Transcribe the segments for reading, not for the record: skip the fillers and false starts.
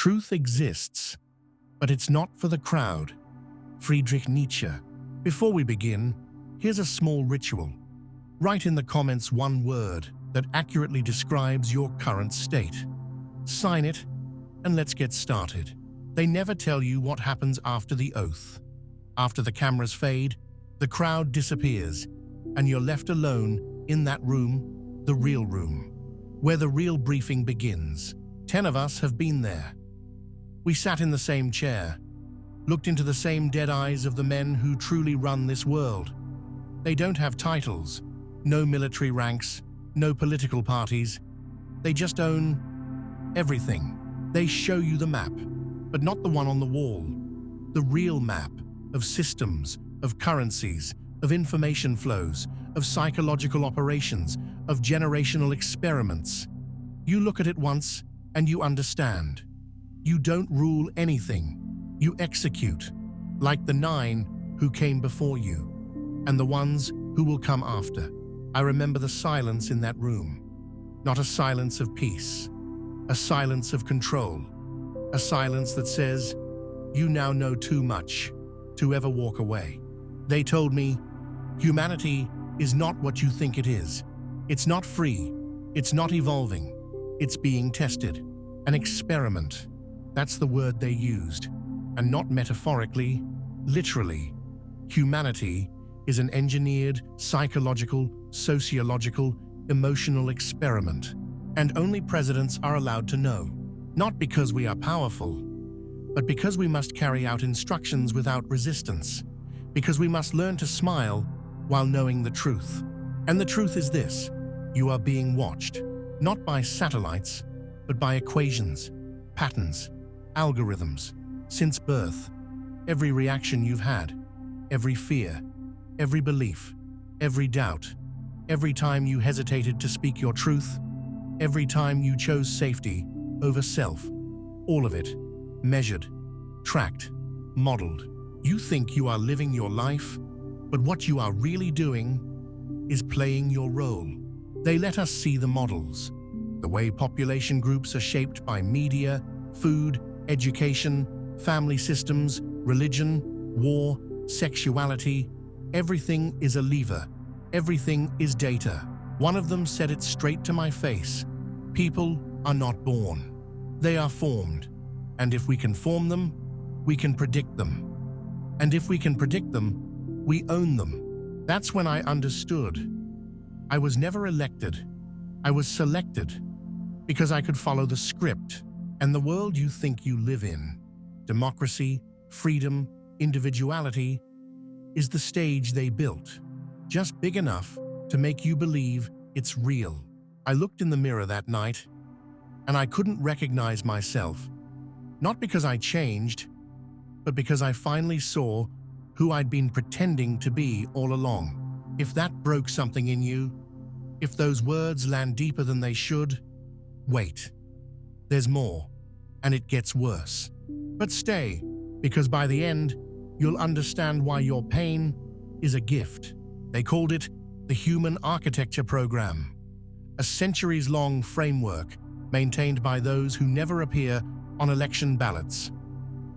Truth exists, but it's not for the crowd. Friedrich Nietzsche. Before we begin, here's a small ritual. Write in the comments one word that accurately describes your current state. Sign it, and let's get started. They never tell you what happens after the oath. After the cameras fade, the crowd disappears, and you're left alone in that room, the real room, where the real briefing begins. 10 of us have been there. We sat in the same chair, looked into the same dead eyes of the men who truly run this world. They don't have titles, no military ranks, no political parties. They just own everything. They show you the map, but not the one on the wall. The real map of systems, of currencies, of information flows, of psychological operations, of generational experiments. You look at it once and you understand. You don't rule anything. You execute, like the 9 who came before you, and the ones who will come after. I remember the silence in that room. Not a silence of peace, a silence of control, a silence that says, you now know too much to ever walk away. They told me, humanity is not what you think it is. It's not free. It's not evolving. It's being tested. An experiment. That's the word they used. And not metaphorically, literally. Humanity is an engineered, psychological, sociological, emotional experiment. And only presidents are allowed to know. Not because we are powerful, but because we must carry out instructions without resistance. Because we must learn to smile while knowing the truth. And the truth is this: you are being watched, not by satellites, but by equations, patterns, algorithms. Since birth, every reaction you've had, every fear, every belief, every doubt, every time you hesitated to speak your truth, every time you chose safety over self, all of it, measured, tracked, modeled. You think you are living your life, but what you are really doing is playing your role. They let us see the models, the way population groups are shaped by media, food, education, family systems, religion, war, sexuality. Everything is a lever. Everything is data. One of them said it straight to my face. People are not born. They are formed. And if we can form them, we can predict them. And if we can predict them, we own them. That's when I understood. I was never elected. I was selected because I could follow the script. And the world you think you live in, democracy, freedom, individuality, is the stage they built, just big enough to make you believe it's real. I looked in the mirror that night, and I couldn't recognize myself, not because I changed, but because I finally saw who I'd been pretending to be all along. If that broke something in you, if those words land deeper than they should, wait. There's more, and it gets worse. But stay, because by the end, you'll understand why your pain is a gift. They called it the Human Architecture Program, a centuries-long framework maintained by those who never appear on election ballots.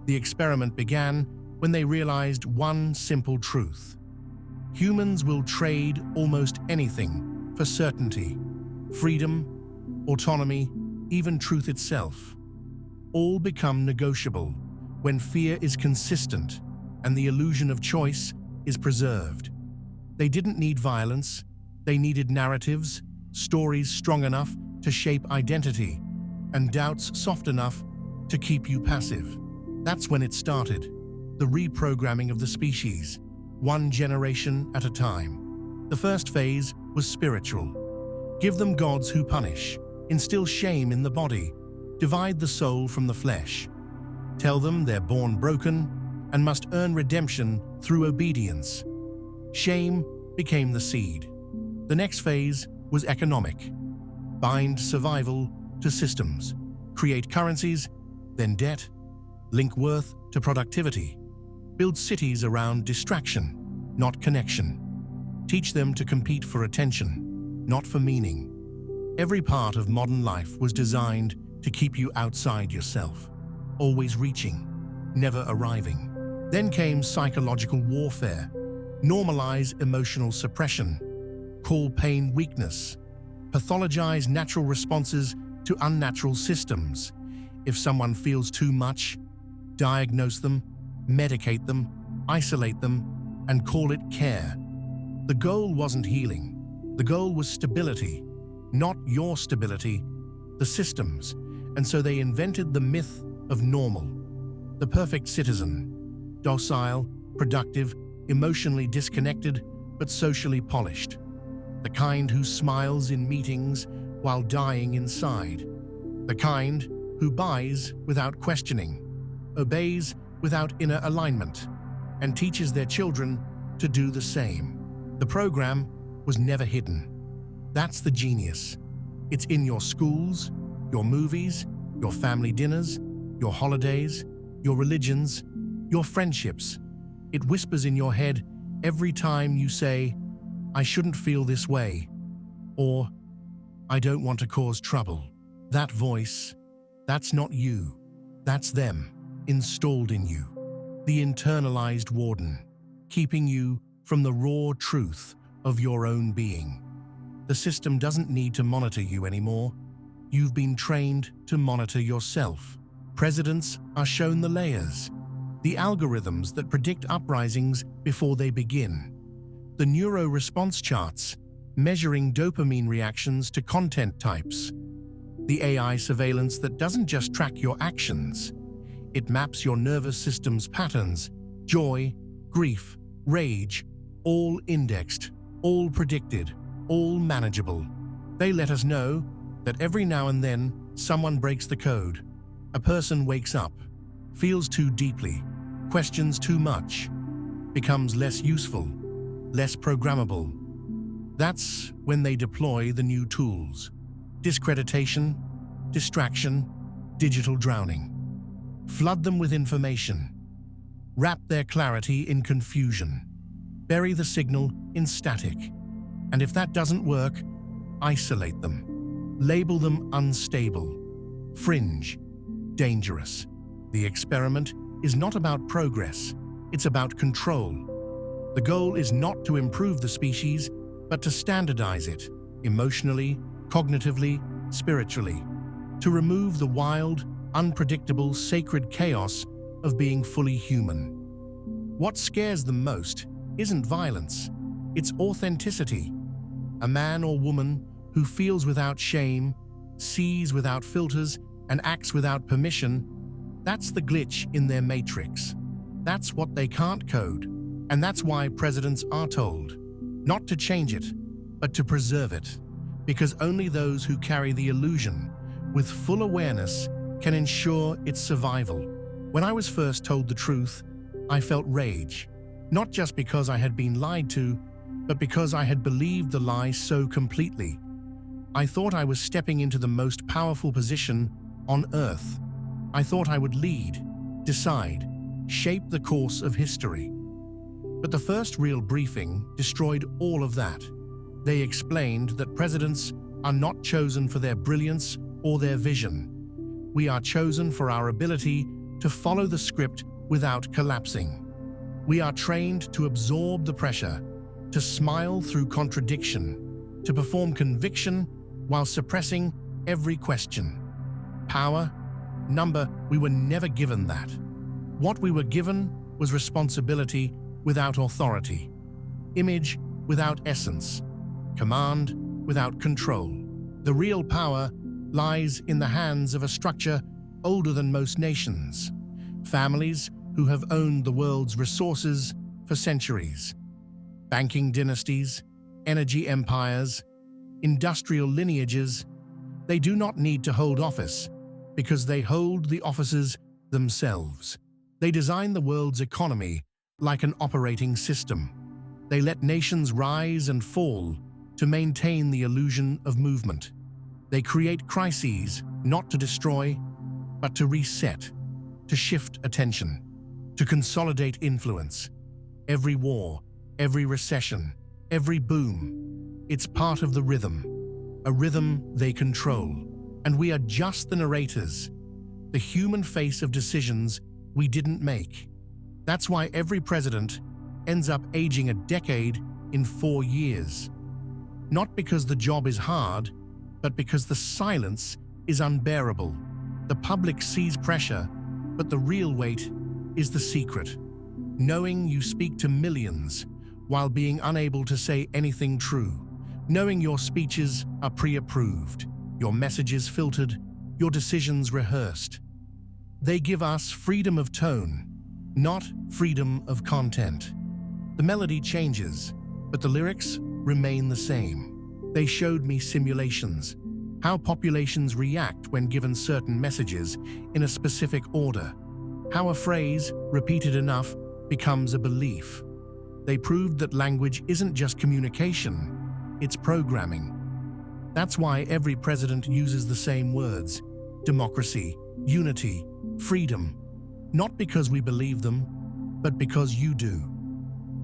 The experiment began when they realized one simple truth. Humans will trade almost anything for certainty, freedom, autonomy, even truth itself. All become negotiable when fear is consistent and the illusion of choice is preserved. They didn't need violence. They needed narratives, stories strong enough to shape identity, and doubts soft enough to keep you passive. That's when it started, the reprogramming of the species, one generation at a time. The first phase was spiritual. Give them gods who punish, instill shame in the body, divide the soul from the flesh. Tell them they're born broken and must earn redemption through obedience. Shame became the seed. The next phase was economic. Bind survival to systems. Create currencies, then debt. Link worth to productivity. Build cities around distraction, not connection. Teach them to compete for attention, not for meaning. Every part of modern life was designed to keep you outside yourself. always reaching, never arriving. Then came psychological warfare. Normalize emotional suppression. Call pain weakness. Pathologize natural responses to unnatural systems. If someone feels too much, diagnose them, medicate them, isolate them, and call it care. The goal wasn't healing. The goal was stability. Not your stability, the system's. And so they invented the myth of normal. The perfect citizen. Docile, productive, emotionally disconnected, but socially polished. The kind who smiles in meetings while dying inside. The kind who buys without questioning, obeys without inner alignment, and teaches their children to do the same. The program was never hidden. That's the genius. It's in your schools, your movies, your family dinners, your holidays, your religions, your friendships. It whispers in your head every time you say, "I shouldn't feel this way," or "I don't want to cause trouble." That voice, that's not you. That's them, installed in you. The internalized warden, keeping you from the raw truth of your own being. The system doesn't need to monitor you anymore. You've been trained to monitor yourself. Presidents are shown the layers, the algorithms that predict uprisings before they begin, the neuro-response charts measuring dopamine reactions to content types, the AI surveillance that doesn't just track your actions, it maps your nervous system's patterns, joy, grief, rage, all indexed, all predicted, all manageable. They let us know that every now and then someone breaks the code. A person wakes up, feels too deeply, questions too much, becomes less useful, less programmable. That's when they deploy the new tools. Discreditation, distraction, digital drowning. Flood them with information. Wrap their clarity in confusion. Bury the signal in static. And if that doesn't work, isolate them. Label them unstable, fringe, dangerous. The experiment is not about progress, it's about control. The goal is not to improve the species, but to standardize it, emotionally, cognitively, spiritually. To remove the wild, unpredictable, sacred chaos of being fully human. What scares them most isn't violence, it's authenticity. A man or woman who feels without shame, sees without filters, and acts without permission, that's the glitch in their matrix. That's what they can't code. And that's why presidents are told not to change it, but to preserve it. Because only those who carry the illusion with full awareness can ensure its survival. When I was first told the truth, I felt rage. Not just because I had been lied to, but because I had believed the lie so completely. I thought I was stepping into the most powerful position on Earth. I thought I would lead, decide, shape the course of history. But the first real briefing destroyed all of that. They explained that presidents are not chosen for their brilliance or their vision. We are chosen for our ability to follow the script without collapsing. We are trained to absorb the pressure, to smile through contradiction, to perform conviction while suppressing every question. Power, number, we were never given that. What we were given was responsibility without authority, image without essence, command without control. The real power lies in the hands of a structure older than most nations, families who have owned the world's resources for centuries, banking dynasties, energy empires, industrial lineages. They do not need to hold office because they hold the offices themselves. They design the world's economy like an operating system. They let nations rise and fall to maintain the illusion of movement. They create crises not to destroy, but to reset, to shift attention, to consolidate influence. Every war, every recession, every boom, it's part of the rhythm, a rhythm they control. And we are just the narrators, the human face of decisions we didn't make. That's why every president ends up aging a decade in 4 years. Not because the job is hard, but because the silence is unbearable. The public sees pressure, but the real weight is the secret. Knowing you speak to millions while being unable to say anything true. Knowing your speeches are pre-approved, your messages filtered, your decisions rehearsed. They give us freedom of tone, not freedom of content. The melody changes, but the lyrics remain the same. They showed me simulations, how populations react when given certain messages in a specific order, how a phrase, repeated enough, becomes a belief. They proved that language isn't just communication, it's programming. That's why every president uses the same words: democracy, unity, freedom. Not because we believe them, but because you do.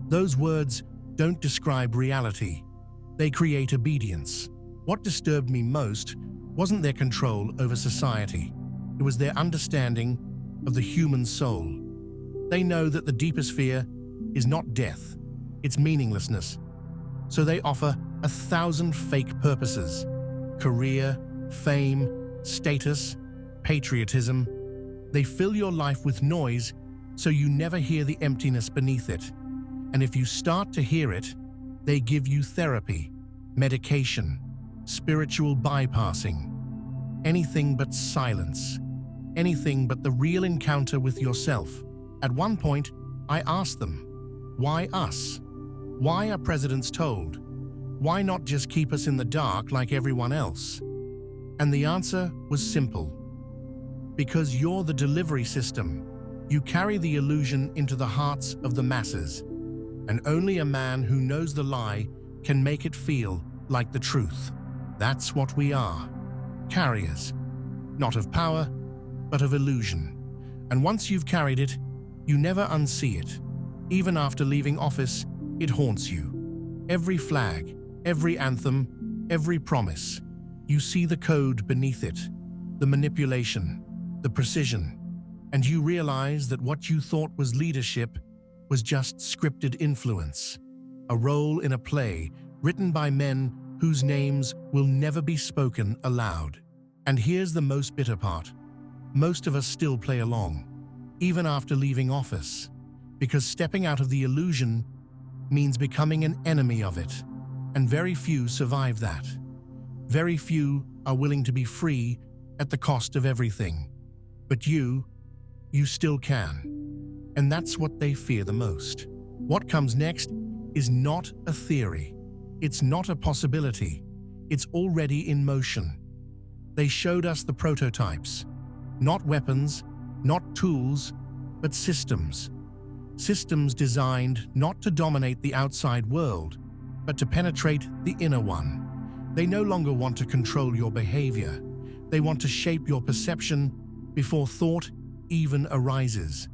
Those words don't describe reality. They create obedience. What disturbed me most wasn't their control over society. It was their understanding of the human soul. They know that the deepest fear is not death, it's meaninglessness. So they offer 1,000 fake purposes: career, fame, status, patriotism. They fill your life with noise so you never hear the emptiness beneath it. And if you start to hear it, they give you therapy, medication, spiritual bypassing. Anything but silence. Anything but the real encounter with yourself. At one point, I asked them, why us? Why are presidents told? Why not just keep us in the dark like everyone else? And the answer was simple. Because you're the delivery system. You carry the illusion into the hearts of the masses. And only a man who knows the lie can make it feel like the truth. That's what we are. Carriers. Not of power, but of illusion. And once you've carried it, you never unsee it. Even after leaving office, it haunts you. Every flag, every anthem, every promise. You see the code beneath it, the manipulation, the precision, and you realize that what you thought was leadership was just scripted influence, a role in a play written by men whose names will never be spoken aloud. And here's the most bitter part. Most of us still play along, even after leaving office, because stepping out of the illusion means becoming an enemy of it, and very few survive that. Very few are willing to be free at the cost of everything. But you still can. And that's what they fear the most. What comes next is not a theory. It's not a possibility. It's already in motion. They showed us the prototypes. Not weapons, not tools, but systems. Systems designed not to dominate the outside world, but to penetrate the inner one. They no longer want to control your behavior. They want to shape your perception before thought even arises.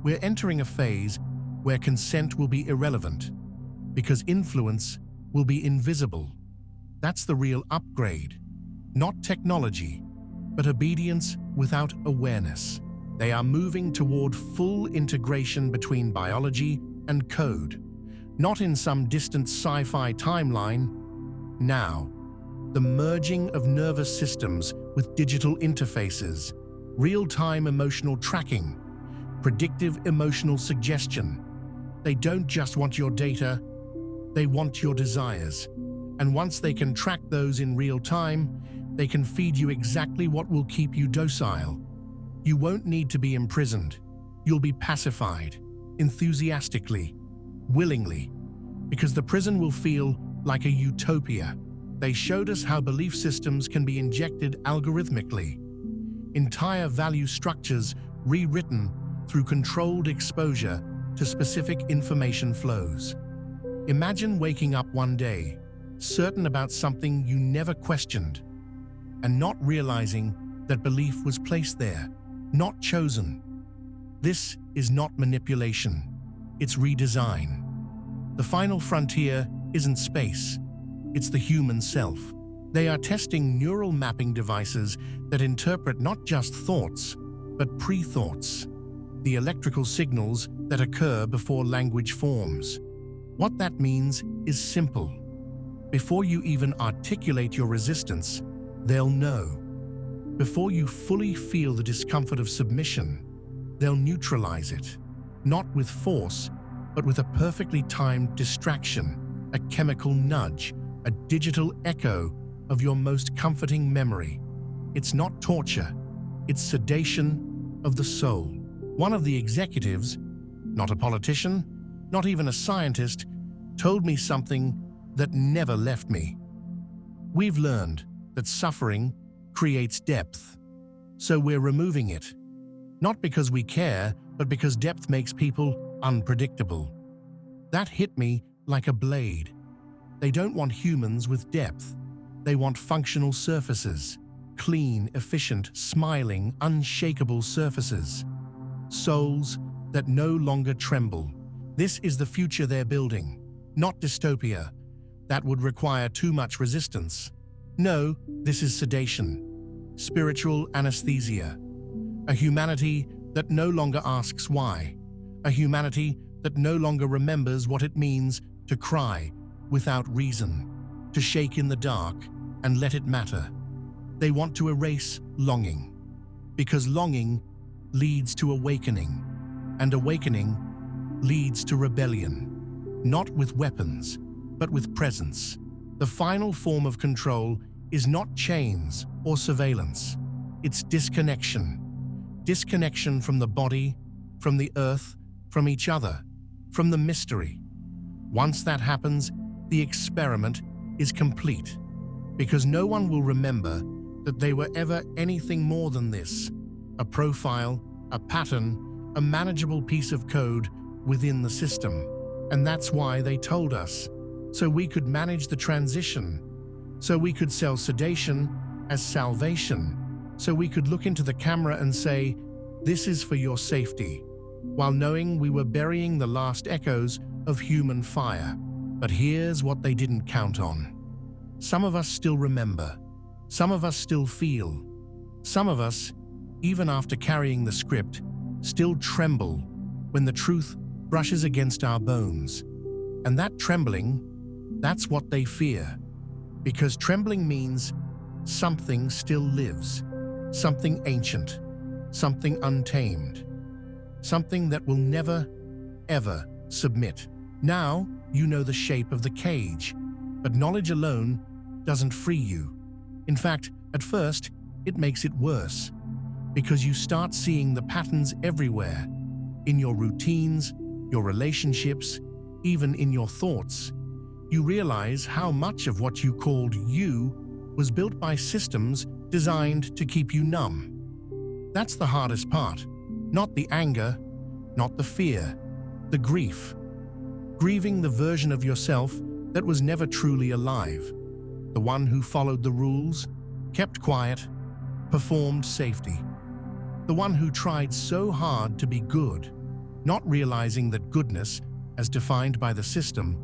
We're entering a phase where consent will be irrelevant, because influence will be invisible. That's the real upgrade. Not technology, but obedience without awareness. They are moving toward full integration between biology and code, not in some distant sci-fi timeline. Now, the merging of nervous systems with digital interfaces, real-time emotional tracking, predictive emotional suggestion. They don't just want your data, they want your desires. And once they can track those in real time, they can feed you exactly what will keep you docile. You won't need to be imprisoned. You'll be pacified, enthusiastically, willingly, because the prison will feel like a utopia. They showed us how belief systems can be injected algorithmically. Entire value structures rewritten through controlled exposure to specific information flows. Imagine waking up one day, certain about something you never questioned, and not realizing that belief was placed there, not chosen. This is not manipulation, it's redesign. The final frontier isn't space, it's the human self. They are testing neural mapping devices that interpret not just thoughts, but pre-thoughts, the electrical signals that occur before language forms. What that means is simple. Before you even articulate your resistance, they'll know. Before you fully feel the discomfort of submission, they'll neutralize it, not with force, but with a perfectly timed distraction, a chemical nudge, a digital echo of your most comforting memory. It's not torture, it's sedation of the soul. One of the executives, not a politician, not even a scientist, told me something that never left me. We've learned that suffering creates depth, so we're removing it. Not because we care, but because depth makes people unpredictable. That hit me like a blade. They don't want humans with depth. They want functional surfaces, clean, efficient, smiling, unshakable surfaces. Souls that no longer tremble. This is the future they're building, not dystopia. That would require too much resistance. No, this is sedation, spiritual anesthesia. A humanity that no longer asks why. A humanity that no longer remembers what it means to cry without reason, to shake in the dark and let it matter. They want to erase longing, because longing leads to awakening, and awakening leads to rebellion, not with weapons, but with presence. The final form of control is not chains or surveillance. It's disconnection. Disconnection from the body, from the earth, from each other, from the mystery. Once that happens, the experiment is complete, because no one will remember that they were ever anything more than this, a profile, a pattern, a manageable piece of code within the system. And that's why they told us, so we could manage the transition, so we could sell sedation as salvation, so we could look into the camera and say, "This is for your safety," while knowing we were burying the last echoes of human fire. But here's what they didn't count on. Some of us still remember. Some of us still feel. Some of us, even after carrying the script, still tremble when the truth brushes against our bones. And that trembling, that's what they fear. Because trembling means something still lives, something ancient, something untamed, something that will never, ever submit. Now you know the shape of the cage, but knowledge alone doesn't free you. In fact, at first, it makes it worse, because you start seeing the patterns everywhere, in your routines, your relationships, even in your thoughts. You realize how much of what you called you was built by systems designed to keep you numb. That's the hardest part. Not the anger, not the fear, the grief. Grieving the version of yourself that was never truly alive. The one who followed the rules, kept quiet, performed safety. The one who tried so hard to be good, not realizing that goodness, as defined by the system,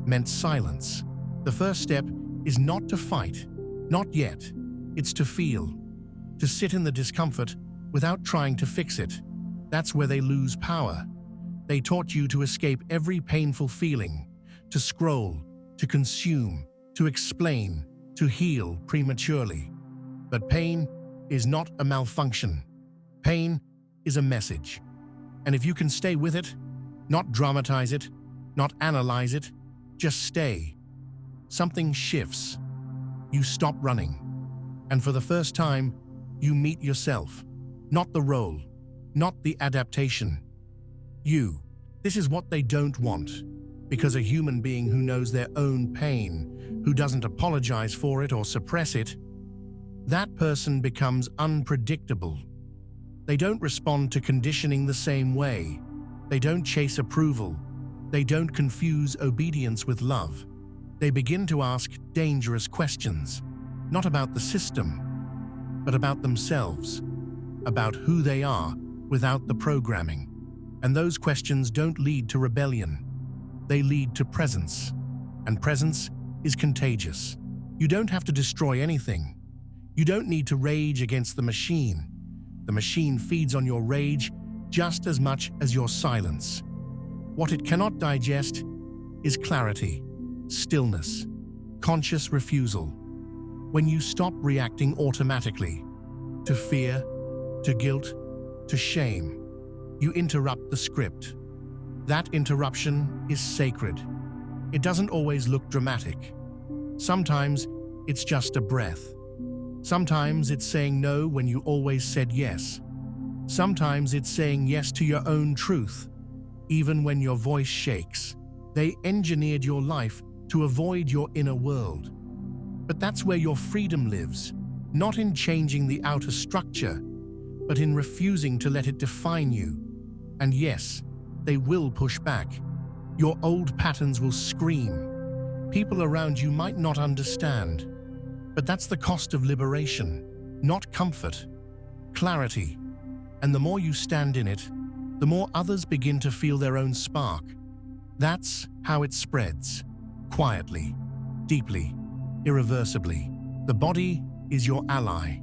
meant silence. The first step is not to fight, not yet. It's to feel, to sit in the discomfort without trying to fix it. That's where they lose power. They taught you to escape every painful feeling, to scroll, to consume, to explain, to heal prematurely. But pain is not a malfunction. Pain is a message. And if you can stay with it, not dramatize it, not analyze it, just stay, something shifts. You stop running. And for the first time, you meet yourself. Not the role, not the adaptation. You. This is what they don't want. Because a human being who knows their own pain, who doesn't apologize for it or suppress it, that person becomes unpredictable. They don't respond to conditioning the same way. They don't chase approval. They don't confuse obedience with love. They begin to ask dangerous questions, not about the system, but about themselves, about who they are without the programming. And those questions don't lead to rebellion. They lead to presence. And presence is contagious. You don't have to destroy anything. You don't need to rage against the machine. The machine feeds on your rage just as much as your silence. What it cannot digest is clarity, stillness, conscious refusal. When you stop reacting automatically to fear, to guilt, to shame, you interrupt the script. That interruption is sacred. It doesn't always look dramatic. Sometimes it's just a breath. Sometimes it's saying no when you always said yes. Sometimes it's saying yes to your own truth, even when your voice shakes. They engineered your life to avoid your inner world. But that's where your freedom lives, not in changing the outer structure, but in refusing to let it define you. And yes, they will push back. Your old patterns will scream. People around you might not understand. But that's the cost of liberation, not comfort, clarity. And the more you stand in it, the more others begin to feel their own spark. That's how it spreads, quietly, deeply, irreversibly. The body is your ally.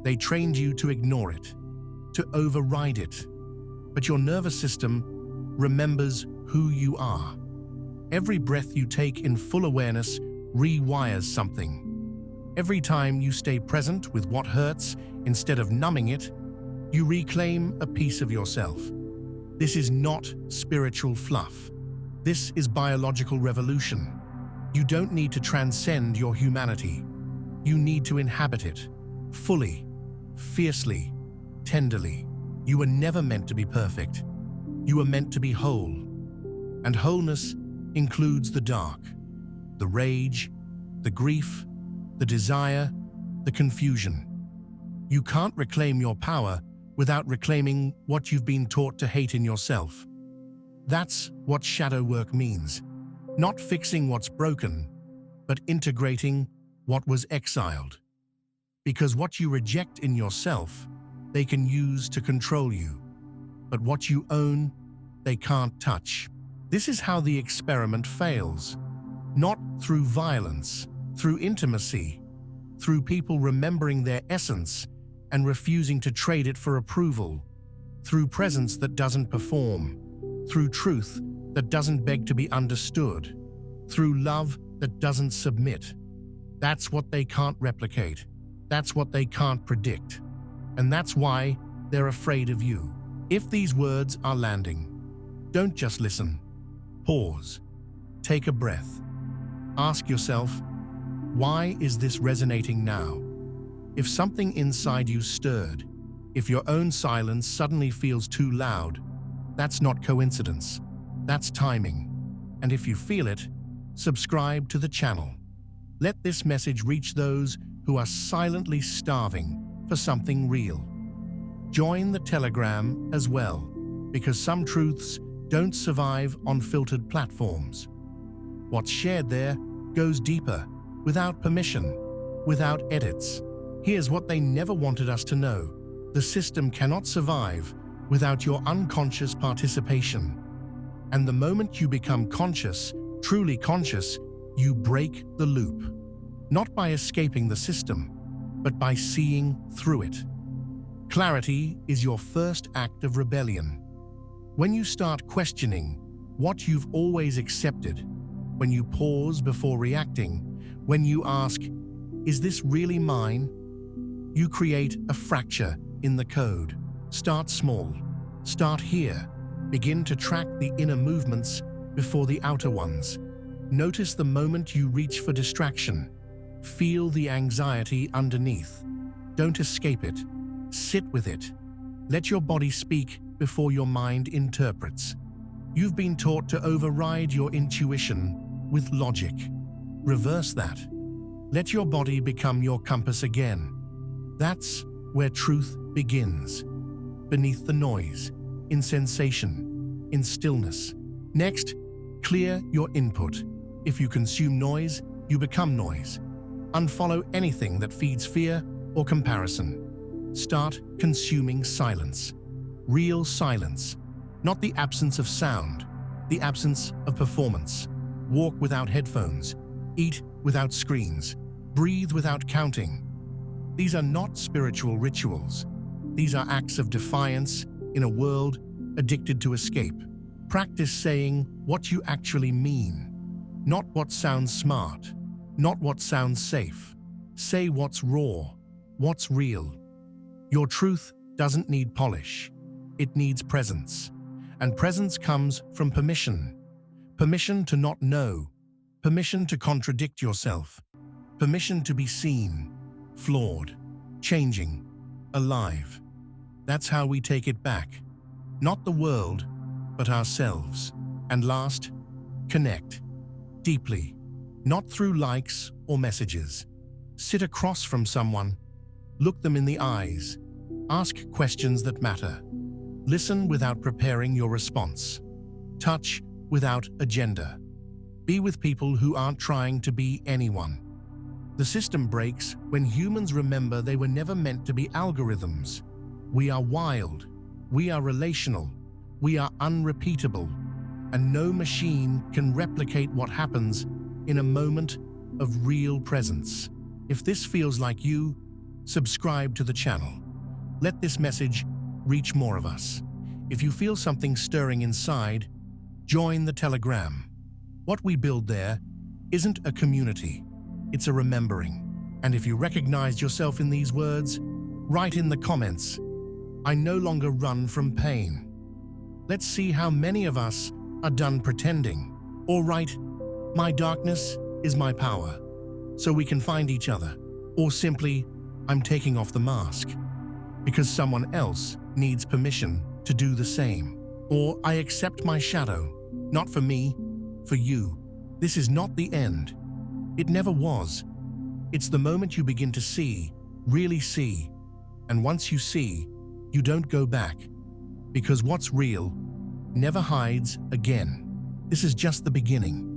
They trained you to ignore it, to override it. But your nervous system remembers who you are. Every breath you take in full awareness rewires something. Every time you stay present with what hurts instead of numbing it, you reclaim a piece of yourself. This is not spiritual fluff. This is biological revolution. You don't need to transcend your humanity. You need to inhabit it, fully, fiercely, tenderly. You were never meant to be perfect. You were meant to be whole. And wholeness includes the dark, the rage, the grief, the desire, the confusion. You can't reclaim your power without reclaiming what you've been taught to hate in yourself. That's what shadow work means. Not fixing what's broken, but integrating what was exiled. Because what you reject in yourself, they can use to control you. But what you own, they can't touch. This is how the experiment fails. Not through violence, through intimacy, through people remembering their essence and refusing to trade it for approval, through presence that doesn't perform, through truth that doesn't beg to be understood, through love that doesn't submit. That's what they can't replicate. That's what they can't predict. And that's why they're afraid of you. If these words are landing, don't just listen. Pause. Take a breath. Ask yourself, why is this resonating now? If something inside you stirred, if your own silence suddenly feels too loud, that's not coincidence. That's timing. And if you feel it, subscribe to the channel. Let this message reach those who are silently starving for something real. Join the Telegram as well, because some truths don't survive on filtered platforms. What's shared there goes deeper, without permission, without edits. Here's what they never wanted us to know. The system cannot survive without your unconscious participation. And the moment you become conscious, truly conscious, you break the loop. Not by escaping the system, but by seeing through it. Clarity is your first act of rebellion. When you start questioning what you've always accepted, when you pause before reacting, when you ask, is this really mine? You create a fracture in the code. Start small. Start here. Begin to track the inner movements before the outer ones. Notice the moment you reach for distraction. Feel the anxiety underneath. Don't escape it. Sit with it. Let your body speak before your mind interprets. You've been taught to override your intuition with logic. Reverse that. Let your body become your compass again. That's where truth begins. Beneath the noise, in sensation, in stillness. Next, clear your input. If you consume noise, you become noise. Unfollow anything that feeds fear or comparison. Start consuming silence. Real silence. Not the absence of sound, the absence of performance. Walk without headphones. Eat without screens. Breathe without counting. These are not spiritual rituals. These are acts of defiance in a world addicted to escape. Practice saying what you actually mean, not what sounds smart, not what sounds safe. Say what's raw, what's real. Your truth doesn't need polish. It needs presence. And presence comes from permission. Permission to not know. Permission to contradict yourself. Permission to be seen, flawed, changing, alive. That's how we take it back. Not the world, but ourselves. And last, connect. Deeply. Not through likes or messages. Sit across from someone. Look them in the eyes. Ask questions that matter. Listen without preparing your response. Touch without agenda. Be with people who aren't trying to be anyone. The system breaks when humans remember they were never meant to be algorithms. We are wild. We are relational. We are unrepeatable. And no machine can replicate what happens in a moment of real presence. If this feels like you, subscribe to the channel. Let this message reach more of us. If you feel something stirring inside, join the Telegram. What we build there isn't a community, it's a remembering. And if you recognize yourself in these words, write in the comments, "I no longer run from pain." Let's see how many of us are done pretending. Or write, "My darkness is my power," so we can find each other. Or simply, "I'm taking off the mask," because someone else needs permission to do the same. Or, "I accept my shadow, not for me, for you." This is not the end. It never was. It's the moment you begin to see, really see. And once you see, you don't go back. Because what's real never hides again. This is just the beginning.